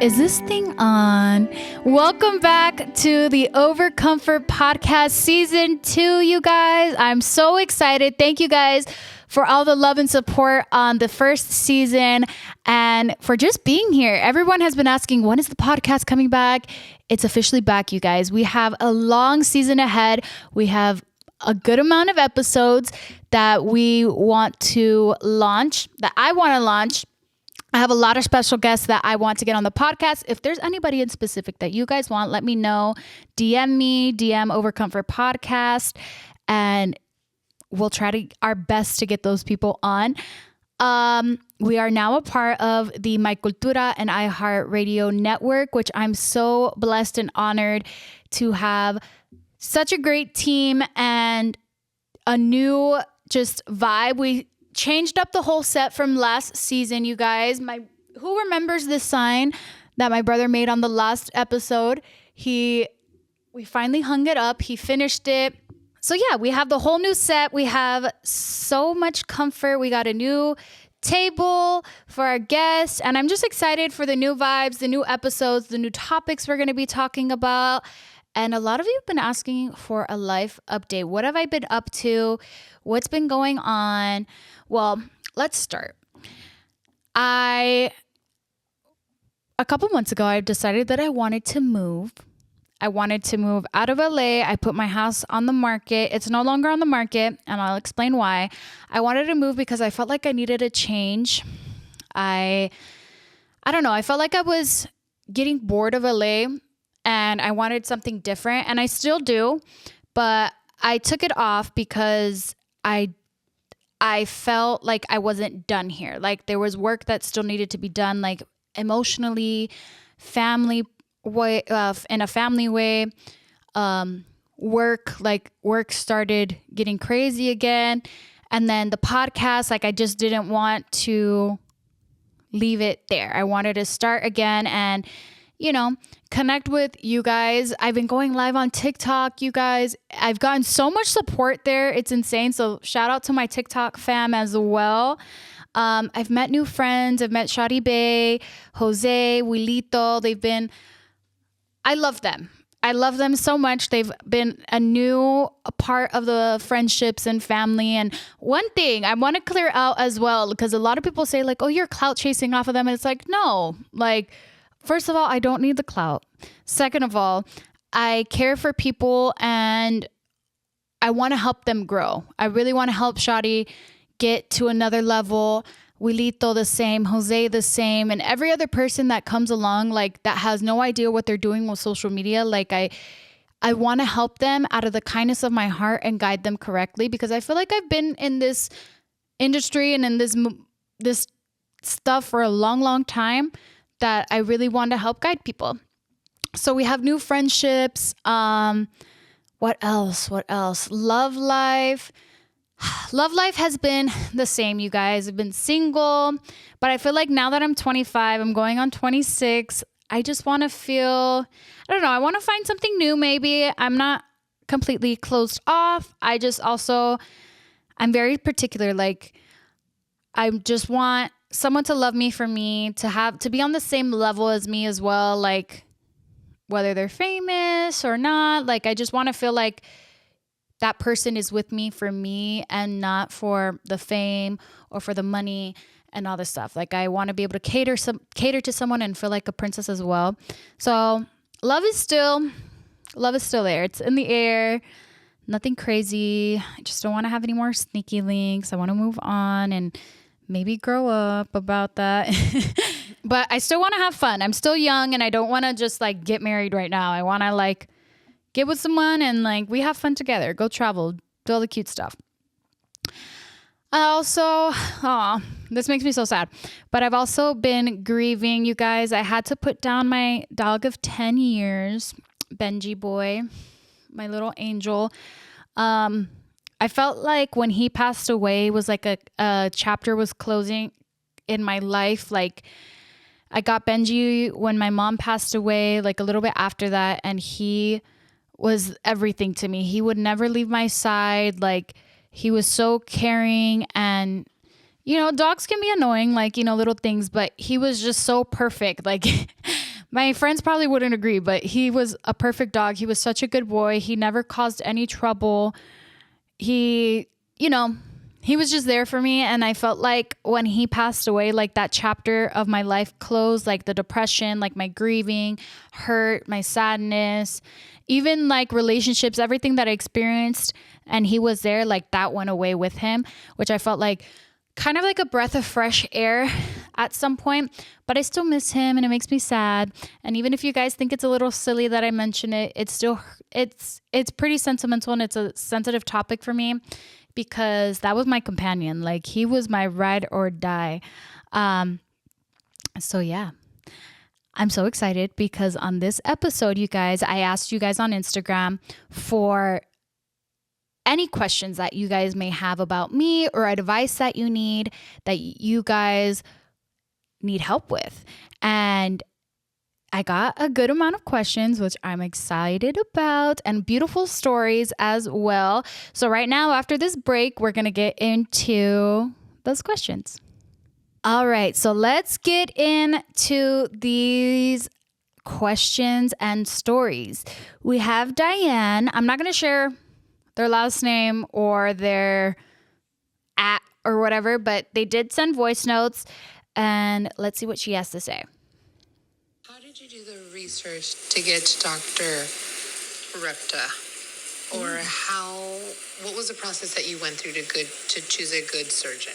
Is this thing on? Welcome back to the OverComfort Podcast Season 2, you guys. I'm so excited. Thank you guys for all the love and support on the first season and for just being here. Everyone has been asking, when is the podcast coming back? It's officially back, you guys. We have a long season ahead. We have a good amount of episodes that we want to launch, that I want to launch. I have a lot of special guests that I want to get on the podcast. If there's anybody in specific that you guys want, let me know. DM me, DM OverComfort Podcast, and we'll try our best to get those people on. We are now a part of the My Cultura and iHeartRadio network, which I'm so blessed and honored to have such a great team and a new just vibe. We changed up the whole set from last season, you guys. Who remembers this sign that my brother made on the last episode? We finally hung it up. He finished it. So yeah, we have the whole new set. We have so much comfort. We got a new table for our guests, and I'm just excited for the new vibes, the new episodes, the new topics we're going to be talking about. And a lot of you have been asking for a life update. What have I been up to? What's been going on? Well, let's start. A couple months ago, I decided that I wanted to move. I wanted to move out of LA. I put my house on the market. It's no longer on the market, and I'll explain why. I wanted to move because I felt like I needed a change. I don't know. I felt like I was getting bored of LA, and I wanted something different, and I still do, but I took it off because I felt like I wasn't done here. Like there was work that still needed to be done, like emotionally, family way, in a family way. Work started getting crazy again, and then the podcast, like I just didn't want to leave it there. I wanted to start again and connect with you guys. I've been going live on TikTok, you guys. I've gotten so much support there. It's insane. So shout out to my TikTok fam as well. I've met new friends. I've met Shadi Bay, Jose, Wilito. I love them. I love them so much. They've been a part of the friendships and family. And one thing I want to clear out as well, because a lot of people say like, oh, you're clout chasing off of them. And it's like, no, like, first of all, I don't need the clout. Second of all, I care for people and I want to help them grow. I really want to help Shadi get to another level. Wilito the same, Jose the same, and every other person that comes along like that has no idea what they're doing with social media. Like I want to help them out of the kindness of my heart and guide them correctly, because I feel like I've been in this industry and in this stuff for a long, long time, that I really want to help guide people. So we have new friendships. What else? Love life. Love life has been the same, you guys. I've been single, but I feel like now that I'm 25, I'm going on 26. I just want to I don't know. I want to find something new. Maybe I'm not completely closed off. I'm very particular. Like I just want someone to love me for me, to be on the same level as me as well. Like whether they're famous or not, like I just want to feel like that person is with me for me and not for the fame or for the money and all this stuff. Like I want to be able to cater to someone and feel like a princess as well. So love is still there. It's in the air. Nothing crazy. I just don't want to have any more sneaky links. I want to move on and maybe grow up about that. But I still want to have fun. I'm still young and I don't want to just like get married right now. I want to like get with someone and like we have fun together. Go travel. Do all the cute stuff. This makes me so sad. But I've also been grieving, you guys. I had to put down my dog of 10 years, Benji boy, my little angel. I felt like when he passed away was like a chapter was closing in my life. Like I got Benji when my mom passed away, like a little bit after that. And he was everything to me. He would never leave my side. Like he was so caring, and dogs can be annoying, like, little things, but he was just so perfect. Like My friends probably wouldn't agree, but he was a perfect dog. He was such a good boy. He never caused any trouble. He, he was just there for me. And I felt like when he passed away, like that chapter of my life closed, like the depression, like my grieving, hurt, my sadness, even like relationships, everything that I experienced. And he was there, like that went away with him, which I felt like kind of like a breath of fresh air at some point, but I still miss him and it makes me sad. And even if you guys think it's a little silly that I mention it, it's pretty sentimental and it's a sensitive topic for me because that was my companion. Like he was my ride or die. So yeah, I'm so excited because on this episode, you guys, I asked you guys on Instagram for any questions that you guys may have about me or advice that you guys need help with. And I got a good amount of questions, which I'm excited about, and beautiful stories as well. So right now, after this break, we're going to get into those questions. All right, so let's get into these questions and stories. We have Diane. I'm not going to share their last name or their @ or whatever, but they did send voice notes, and let's see what she has to say. How did you do the research to get to Dr. Repta? Or what was the process that you went through to choose a good surgeon?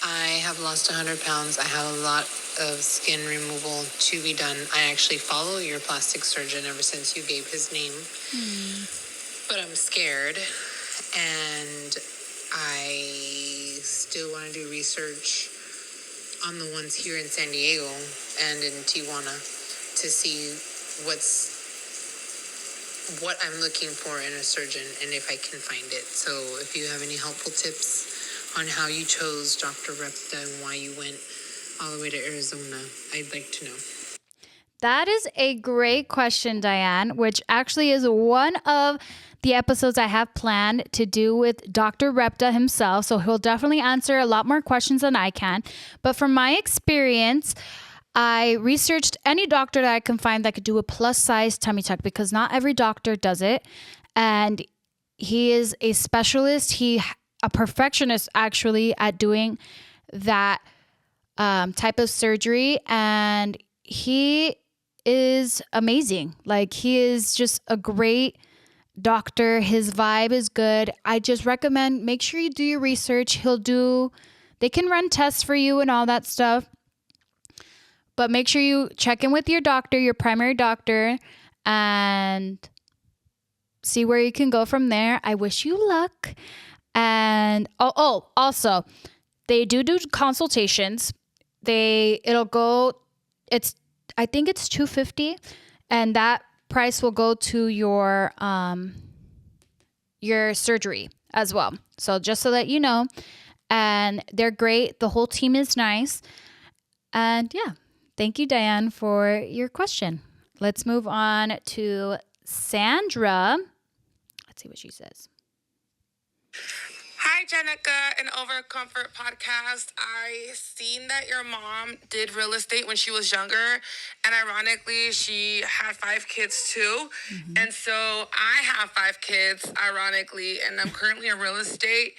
I have lost 100 pounds. I have a lot of skin removal to be done. I actually follow your plastic surgeon ever since you gave his name. But I'm scared, and I still want to do research on the ones here in San Diego and in Tijuana to see what I'm looking for in a surgeon and if I can find it. So if you have any helpful tips on how you chose Dr. Repta and why you went all the way to Arizona, I'd like to know. That is a great question, Diane, which actually is one of the episodes I have planned to do with Dr. Repta himself. So he'll definitely answer a lot more questions than I can. But from my experience, I researched any doctor that I can find that could do a plus size tummy tuck because not every doctor does it. And he is a specialist. A perfectionist actually at doing that type of surgery. And he is amazing. Like he is just a great doctor. His vibe is good. I just recommend make sure you do your research. They can run tests for you and all that stuff. But make sure you check in with your doctor, your primary doctor, and see where you can go from there. I wish you luck. And also, they do consultations. I think it's $250, and that price will go to your surgery as well. So just so that you know, and they're great. The whole team is nice. And yeah, thank you, Diane, for your question. Let's move on to Sandra. Let's see what she says. Hi, Jenicka and OverComfort Podcast. I seen that your mom did real estate when she was younger, and ironically, she had 5 kids too. Mm-hmm. And so I have 5 kids, ironically, and I'm currently in real estate.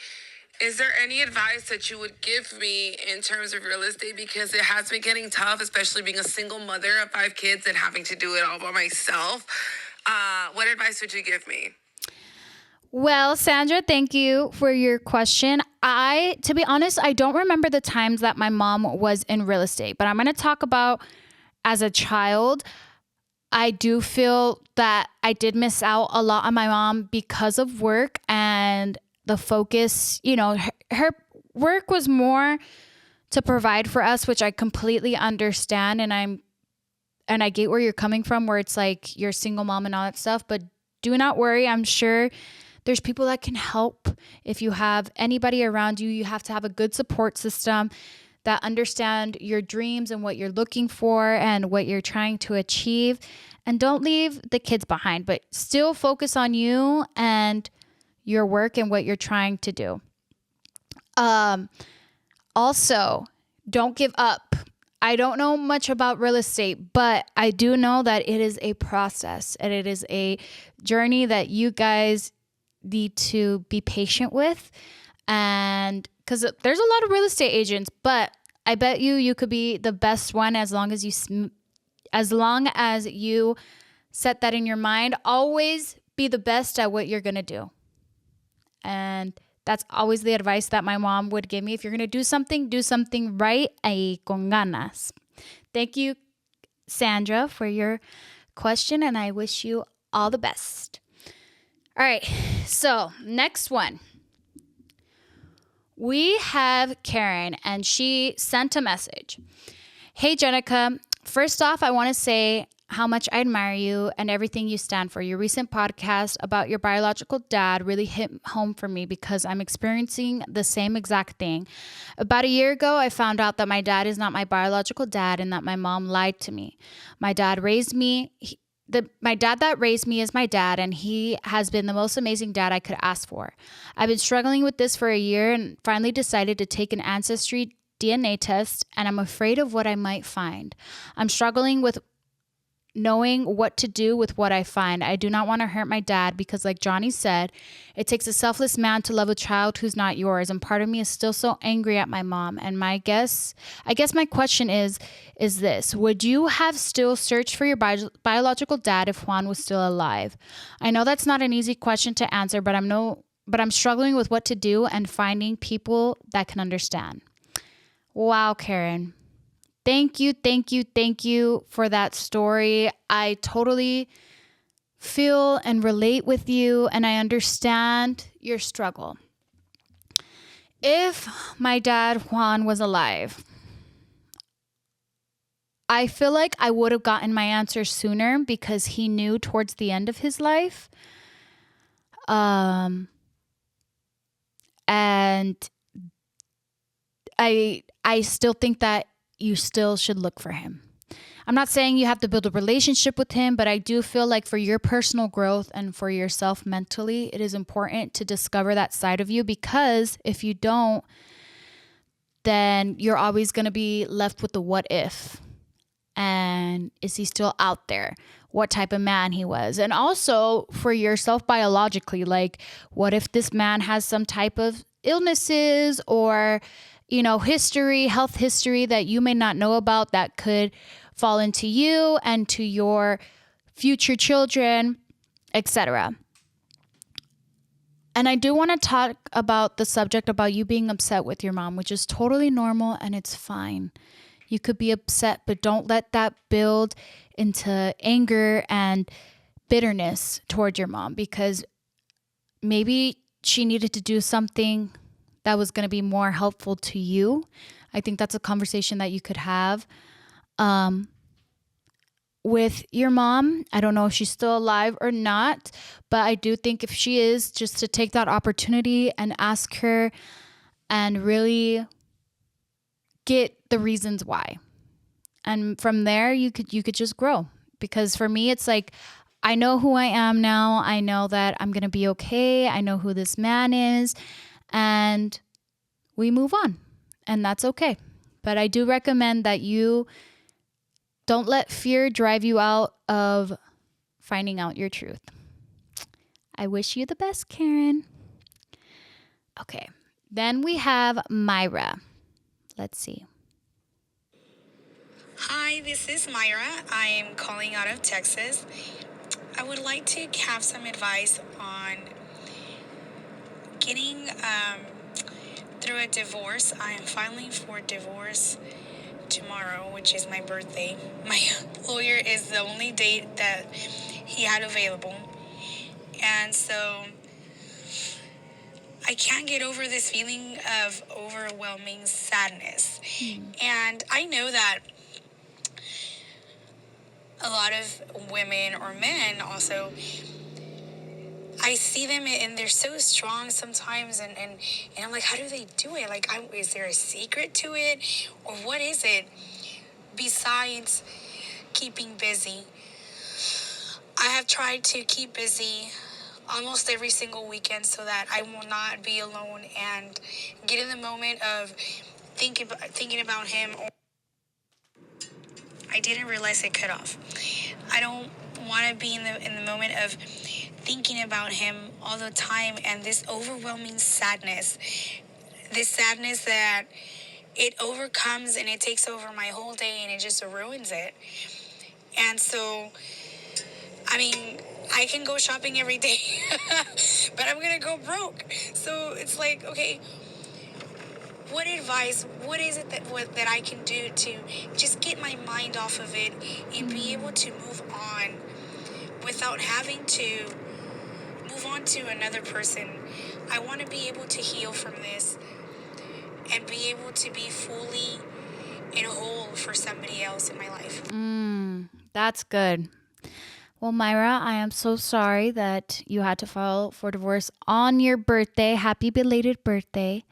Is there any advice that you would give me in terms of real estate? Because it has been getting tough, especially being a single mother of 5 kids and having to do it all by myself. What advice would you give me? Well, Sandra, thank you for your question. To be honest, I don't remember the times that my mom was in real estate, but I'm going to talk about as a child. I do feel that I did miss out a lot on my mom because of work and the focus. Her work was more to provide for us, which I completely understand. And I get where you're coming from, where it's like you're a single mom and all that stuff, but do not worry. I'm sure there's people that can help. If you have anybody around you, you have to have a good support system that understand your dreams and what you're looking for and what you're trying to achieve. And don't leave the kids behind, but still focus on you and your work and what you're trying to do. Also, don't give up. I don't know much about real estate, but I do know that it is a process and it is a journey that you guys need to be patient with. And because there's a lot of real estate agents, but I bet you could be the best one as long as you set that in your mind. Always be the best at what you're going to do. And that's always the advice that my mom would give me. If you're going to do something right y con ganas. Thank you, Sandra, for your question, and I wish you all the best. All right, so next one. We have Karen, and she sent a message. Hey, Jenicka. First off, I want to say how much I admire you and everything you stand for. Your recent podcast about your biological dad really hit home for me because I'm experiencing the same exact thing. About a year ago, I found out that my dad is not my biological dad and that my mom lied to me. My dad that raised me is my dad, and he has been the most amazing dad I could ask for. I've been struggling with this for a year and finally decided to take an ancestry DNA test, and I'm afraid of what I might find. I'm struggling with knowing what to do with what I find. I do not want to hurt my dad because, like Johnny said, it takes a selfless man to love a child who's not yours. And part of me is still so angry at my mom. And I guess my question is this: would you have still searched for your biological dad if Juan was still alive? I know that's not an easy question to answer, but I'm struggling with what to do and finding people that can understand. Wow, Karen. Thank you for that story. I totally feel and relate with you, and I understand your struggle. If my dad, Juan, was alive, I feel like I would have gotten my answer sooner because he knew towards the end of his life. And I still think that you still should look for him. I'm not saying you have to build a relationship with him, but I do feel like for your personal growth and for yourself mentally, it is important to discover that side of you, because if you don't, then you're always going to be left with the what if. And is he still out there? What type of man he was? And also for yourself biologically, like what if this man has some type of illnesses or health history that you may not know about that could fall into you and to your future children, etc. And I do want to talk about the subject about you being upset with your mom, which is totally normal and it's fine. You could be upset, but don't let that build into anger and bitterness toward your mom, because maybe she needed to do something that was going to be more helpful to you. I think that's a conversation that you could have with your mom. I don't know if she's still alive or not, but I do think if she is, just to take that opportunity and ask her and really get the reasons why. And from there, you could just grow. Because for me, it's like, I know who I am now. I know that I'm going to be okay. I know who this man is. And we move on, and that's okay. But I do recommend that you don't let fear drive you out of finding out your truth. I wish you the best, Karen. Okay, then we have Myra. Let's see. Hi, this is Myra. I am calling out of Texas. I would like to have some advice on getting through a divorce. I am filing for divorce tomorrow, which is my birthday. My lawyer is the only date that he had available. And so I can't get over this feeling of overwhelming sadness. And I know that a lot of women or men also, I see them and they're so strong sometimes, and I'm like, how do they do it? Like, is there a secret to it? Or what is it besides keeping busy? I have tried to keep busy almost every single weekend so that I will not be alone and get in the moment of thinking about him. I didn't realize it cut off. I don't want to be in the moment of thinking about him all the time, and this overwhelming sadness. This sadness that it overcomes and it takes over my whole day and it just ruins it. And so, I mean, I can go shopping every day, but I'm going to go broke. So it's like, okay, what advice, what is it that I can do to just get my mind off of it and be able to move on without having to move on to another person? I want to be able to heal from this and be able to be fully and whole for somebody else in my life. That's good. Well, Myra, I am so sorry that you had to file for divorce on your birthday. Happy belated birthday.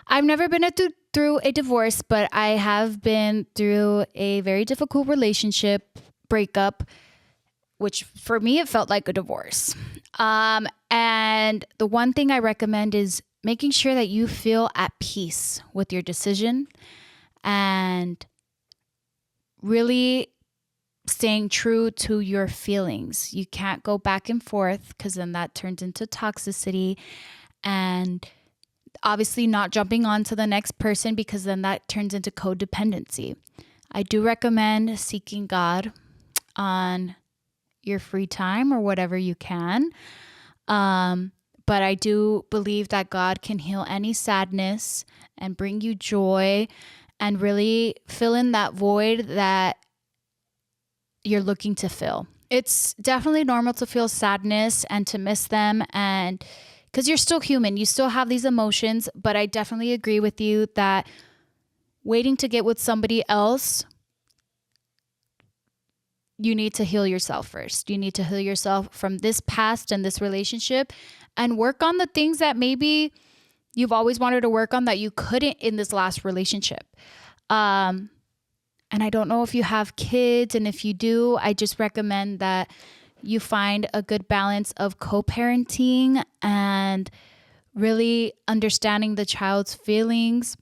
I've never been through a divorce, but I have been through a very difficult relationship breakup, which for me, it felt like a divorce. And the one thing I recommend is making sure that you feel at peace with your decision and really staying true to your feelings. You can't go back and forth because then that turns into toxicity, and obviously not jumping on to the next person because then that turns into codependency. I do recommend seeking God on your free time or whatever you can. But I do believe that God can heal any sadness and bring you joy and really fill in that void that you're looking to fill. It's definitely normal to feel sadness and to miss them, and because you're still human, you still have these emotions, but I definitely agree with you that waiting to get with somebody else, you need to heal yourself first. You need to heal yourself from this past and this relationship and work on the things that maybe you've always wanted to work on that you couldn't in this last relationship. And I don't know if you have kids, and if you do, I just recommend that you find a good balance of co-parenting and really understanding the child's feelings,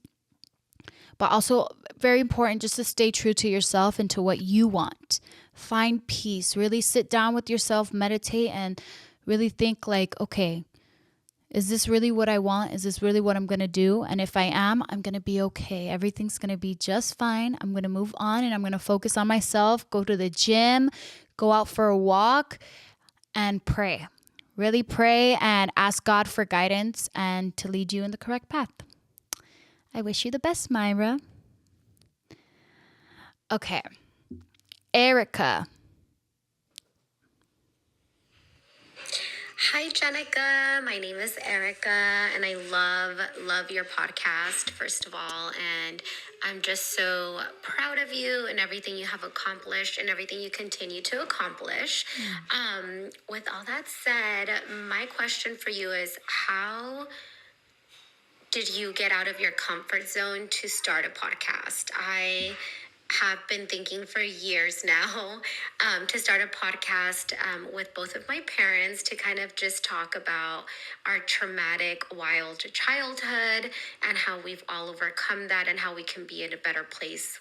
but also very important just to stay true to yourself and to what you want. Find peace, really sit down with yourself, meditate, and really think like, okay, is this really what I want? Is this really what I'm going to do? And if I am, I'm going to be okay. Everything's going to be just fine. I'm going to move on and I'm going to focus on myself, go to the gym, go out for a walk, and pray. Really pray and ask God for guidance and to lead you in the correct path. I wish you the best, Myra. Okay. Erica. Hi, Jenicka. My name is Erica, and I love your podcast, first of all. And I'm just so proud of you and everything you have accomplished and everything you continue to accomplish. With all that said, my question for you is, how did you get out of your comfort zone to start a podcast? I have been thinking for years now to start a podcast with both of my parents to kind of just talk about our traumatic, wild childhood and how we've all overcome that and how we can be in a better place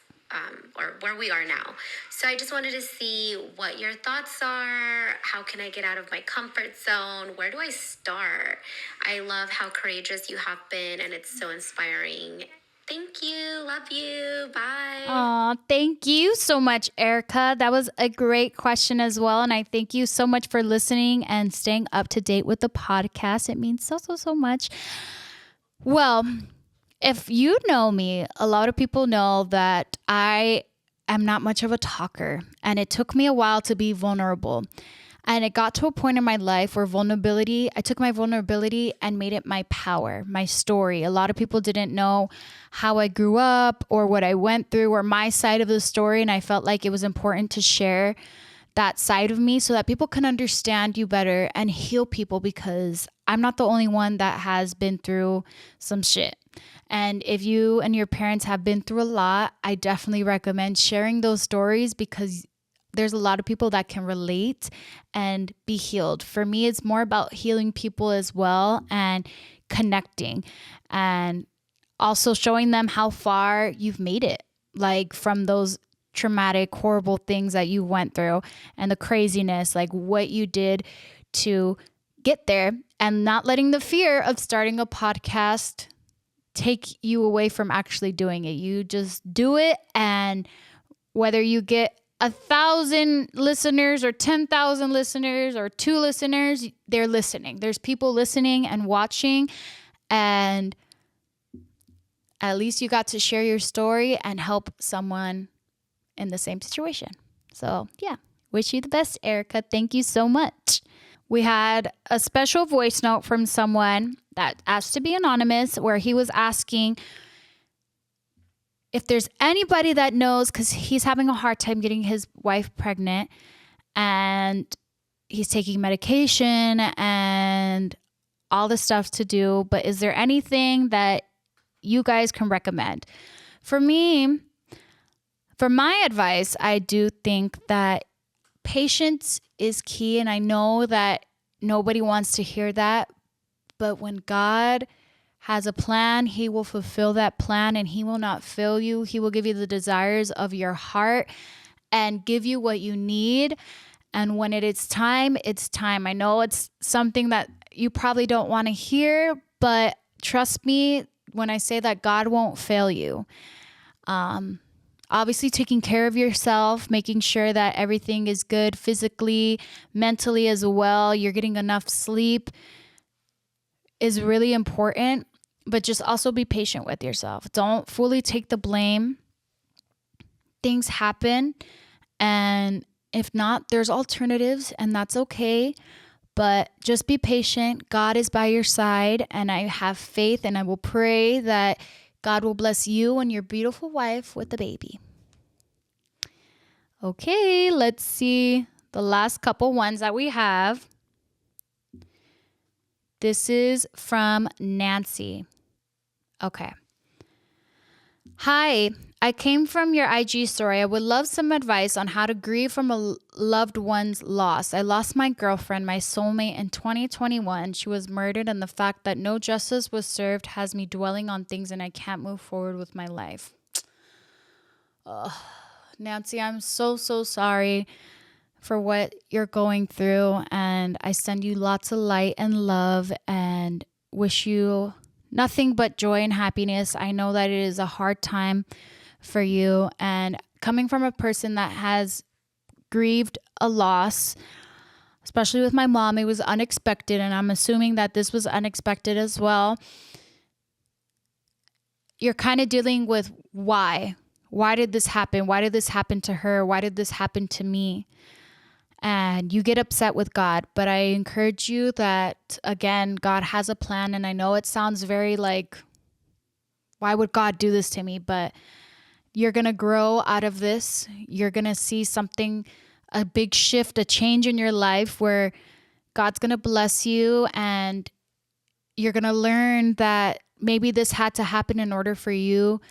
or where we are now. So I just wanted to see what your thoughts are. How can I get out of my comfort zone? Where do I start? I love how courageous you have been, and it's so inspiring. Thank you. Love you. Bye. Aw, thank you so much, Erica. That was a great question as well. And I thank you so much for listening and staying up to date with the podcast. It means so much. Well, if you know me, a lot of people know that I am not much of a talker, and it took me a while to be vulnerable. And it got to a point in my life where I took my vulnerability and made it my power, my story. A lot of people didn't know how I grew up or what I went through or my side of the story. And I felt like it was important to share that side of me so that people can understand you better and heal people, because I'm not the only one that has been through some shit. And if you and your parents have been through a lot, I definitely recommend sharing those stories, because there's a lot of people that can relate and be healed. For me, it's more about healing people as well and connecting, and also showing them how far you've made it, like from those traumatic, horrible things that you went through and the craziness, like what you did to get there, and not letting the fear of starting a podcast take you away from actually doing it. You just do it, and whether you get 1,000 listeners or 10,000 listeners or 2 listeners, they're listening. There's people listening and watching, and at least you got to share your story and help someone in the same situation. So yeah, wish you the best, Erica. Thank you so much. We had a special voice note from someone that asked to be anonymous, where he was asking if there's anybody that knows, because he's having a hard time getting his wife pregnant and he's taking medication and all the stuff to do, but is there anything that you guys can recommend? For me, for my advice, I do think that patience is key, and I know that nobody wants to hear that, but when God has a plan, he will fulfill that plan, and he will not fail you. He will give you the desires of your heart and give you what you need. And when it is time, it's time. I know it's something that you probably don't want to hear, but trust me when I say that God won't fail you. Obviously, taking care of yourself, making sure that everything is good physically, mentally as well, you're getting enough sleep is really important. But just also be patient with yourself. Don't fully take the blame. Things happen. And if not, there's alternatives, and that's okay. But just be patient. God is by your side, and I have faith, and I will pray that God will bless you and your beautiful wife with a baby. Okay, let's see the last couple ones that we have. This is from Nancy. Okay. Hi, I came from your IG story. I would love some advice on how to grieve from a loved one's loss. I lost my girlfriend, my soulmate, in 2021. She was murdered, and the fact that no justice was served has me dwelling on things, and I can't move forward with my life. Nancy, I'm so sorry for what you're going through, and I send you lots of light and love and wish you nothing but joy and happiness. I know that it is a hard time for you, and coming from a person that has grieved a loss, especially with my mom, it was unexpected, and I'm assuming that this was unexpected as well. You're kind of dealing with why. Why did this happen? Why did this happen to her? Why did this happen to me? And you get upset with God, but I encourage you that, again, God has a plan. And I know it sounds very like, why would God do this to me? But you're going to grow out of this. You're going to see something, a big shift, a change in your life where God's going to bless you, and you're going to learn that maybe this had to happen in order for you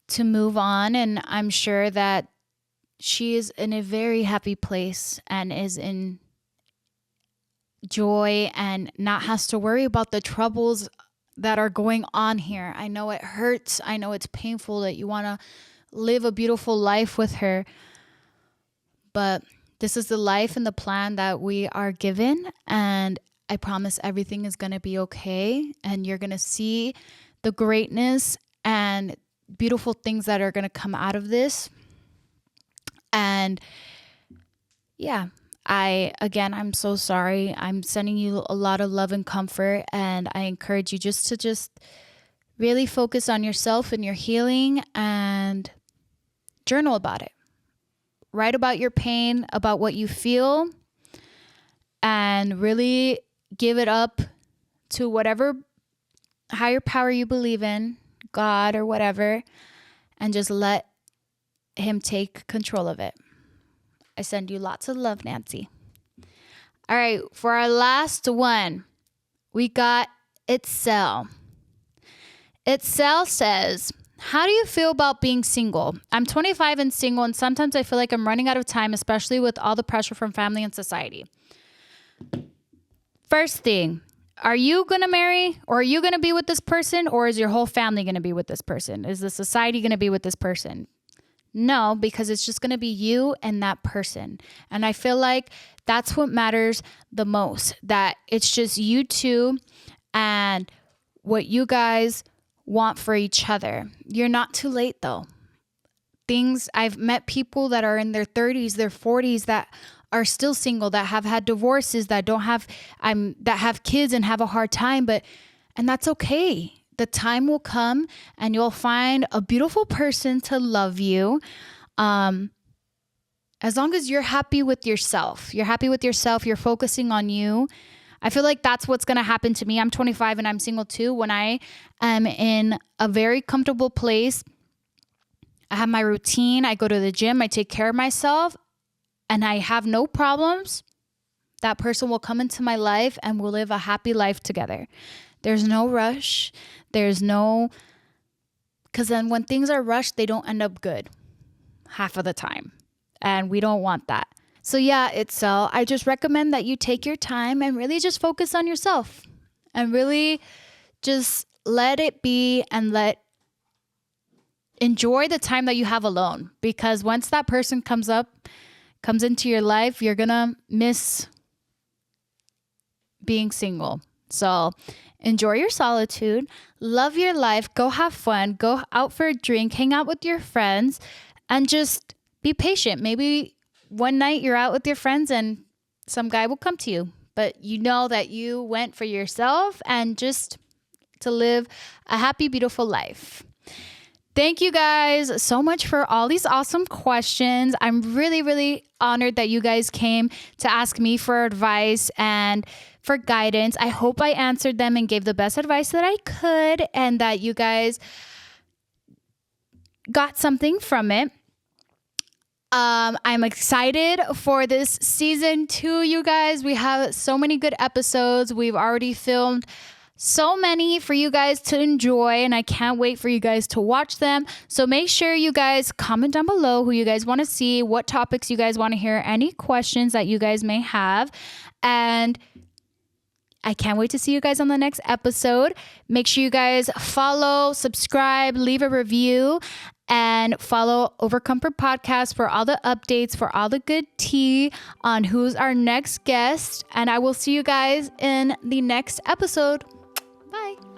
to move on. And I'm sure that she is in a very happy place and is in joy and not has to worry about the troubles that are going on here. I know it hurts. I know it's painful that you want to live a beautiful life with her, but this is the life and the plan that we are given. And I promise everything is going to be okay. And you're going to see the greatness and beautiful things that are going to come out of this. And yeah, I'm so sorry. I'm sending you a lot of love and comfort, and I encourage you just really focus on yourself and your healing and journal about it. Write about your pain, about what you feel, and really give it up to whatever higher power you believe in, God or whatever, and just let him take control of it. I send you lots of love, Nancy. All right, for our last one, we got Itzel. Itzel says, how do you feel about being single? I'm 25 and single, and sometimes I feel like I'm running out of time, especially with all the pressure from family and society. First thing, are you going to marry, or are you going to be with this person, or is your whole family going to be with this person? Is the society going to be with this person? No, because it's just going to be you and that person. And I feel like that's what matters the most, that it's just you two and what you guys want for each other. You're not too late though. I've met people that are in their 30s, their 40s that are still single, that have had divorces, that have kids and have a hard time, and that's okay. The time will come and you'll find a beautiful person to love you. As long as you're happy with yourself, you're focusing on you. I feel like that's what's going to happen to me. I'm 25 and I'm single too. When I am in a very comfortable place, I have my routine, I go to the gym, I take care of myself, and I have no problems, that person will come into my life and we'll live a happy life together. There's no rush. Because then when things are rushed, they don't end up good half of the time. And we don't want that. So yeah, I just recommend that you take your time and really just focus on yourself and really just let it be and enjoy the time that you have alone. Because once that person comes into your life, you're going to miss being single. So enjoy your solitude, love your life, go have fun, go out for a drink, hang out with your friends, and just be patient. Maybe one night you're out with your friends and some guy will come to you, but you know that you went for yourself and just to live a happy, beautiful life. Thank you guys so much for all these awesome questions. I'm really, really honored that you guys came to ask me for advice and for guidance. I hope I answered them and gave the best advice that I could and that you guys got something from it. I'm excited for this season 2, you guys. We have so many good episodes. We've already filmed so many for you guys to enjoy, and I can't wait for you guys to watch them. So make sure you guys comment down below who you guys want to see, what topics you guys want to hear, any questions that you guys may have. And I can't wait to see you guys on the next episode. Make sure you guys follow, subscribe, leave a review, and follow OverComfort Podcast for all the updates, for all the good tea on who's our next guest. And I will see you guys in the next episode. Bye.